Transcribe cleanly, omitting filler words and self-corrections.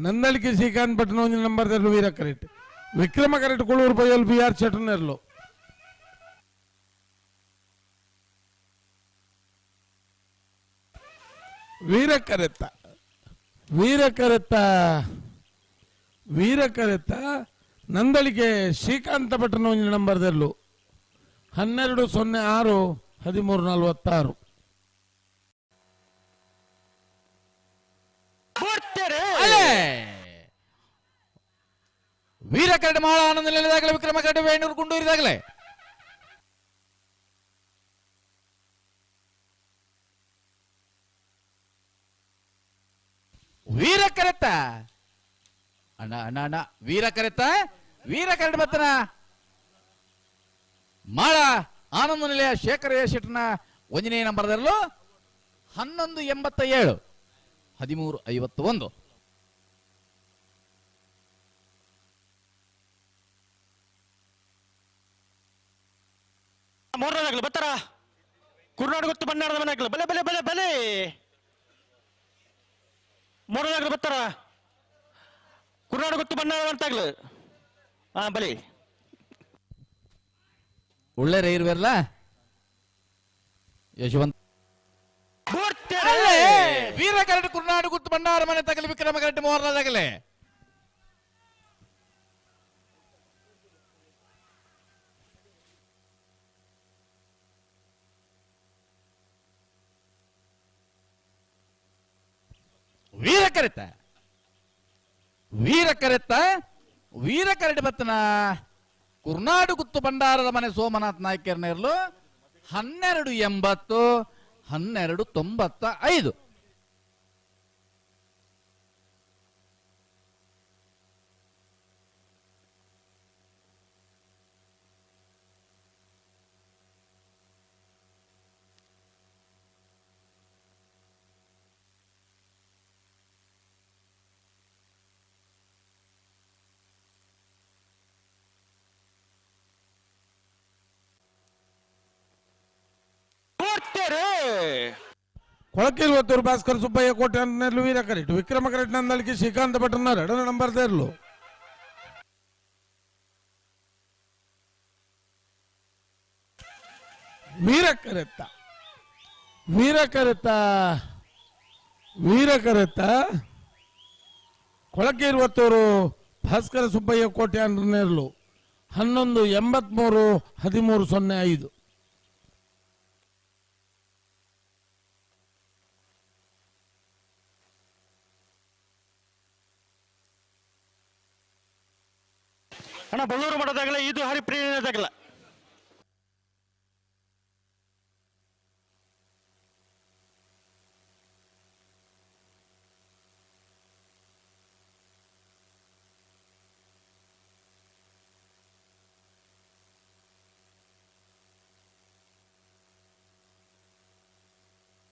ನಂದಳಿಕೆ ಶ್ರೀಕಾಂತ್ ಭಟ್ನ ನಂಬರ್ తెరలు వీర కరెక్ట్ విక్రమ కరెక్ట్ కొల్లూరు పోయలు బిఆర్ చటనర్లో ವೀರಕರೆತ್ತ ನಂದಳಿಕೆ ಶ್ರೀಕಾಂತ ಭಟ್ನ ನಂಬರ್ తెరలు 1206 1346 ವೀರಕರಡಿ ಮಾಳ ಆನಂದ ನಿಲ್ಲದಾಗಲೇ ವಿಕ್ರಮ ಕರಡಿ ವೇಣೂರು ಗುಂಡೂರಿದಾಗಲೇ ವೀರಕರೆತ್ತ ಅಣ್ಣ ಅಣ್ಣ ಅಣ್ಣ ವೀರಕರಡಿ ಬತ್ತನ ಮಾಳ ಆನಂದ ನಿಲಯ ಶೇಖರ ಶೆಟ್ಟನ ಒಂದನೇ ನಂಬರ್ ದರಲು 1187 1351 ಮೂರನೇದಾಗಲಿ ಬತ್ತಾರ ಕುರ್ನಾಡು ಗೊತ್ತು ಬಣ್ಣಾರದ ಮನೆ ಬಲೆ ಬಲೆ ಬಲೆ ಬಲೆ ಮೂರನೇದಾಗಲಿ ಬತ್ತಾರ ಕುರ್ನಾಡು ಗೊತ್ತು ಬಣ್ಣಾರದ ಅಂತಾಗ್ಲು ಬಲಿ ಒಳ್ಳೆ ಇರುವಲ್ಲ ಯಶವಂತ ವೀರಕರಡಿ ಕುರ್ನಾಡು ಗುತ್ತು ಬಂಡಾರ ಮನೆ ತಗಲಿ ವಿಕ್ರಮ ಕರಡಿ ಮೂರನೇದಾಗಲೇ ವೀರಕರಡಿ ಬತ್ತನ ಕುರ್ನಾಡು ಗುತ್ತು ಬಂಡಾರದ ಮನೆ ಸೋಮನಾಥ್ ನಾಯ್ಕರ್ನೇರ್ಲು 1280 1295 కొಳకేరువత్తూరు భాస్కర్ సుబ్బయ్య కోటి అంటున్నారు వీరకరెట్ విక్రమ కరెక్ట్ నందలికి శ్రీకాంత్ భట్ ఉన్నారు 2వ నంబర్ తెరలు ವೀರಕರೆತ್ತ ಕೊಳಕೇರುವತ್ತೂರು ಭಾಸ್ಕರ ಸುಬ್ಬಯ್ಯ ಕೋಟೆ ಅಂటున్నారు 1183 1305 ಅಣ್ಣ ಬಳ್ಳೂರು ಮಠದಾಗಲೇ ಇದು ಹರಿಪ್ರಿಯದಾಗಲ್ಲ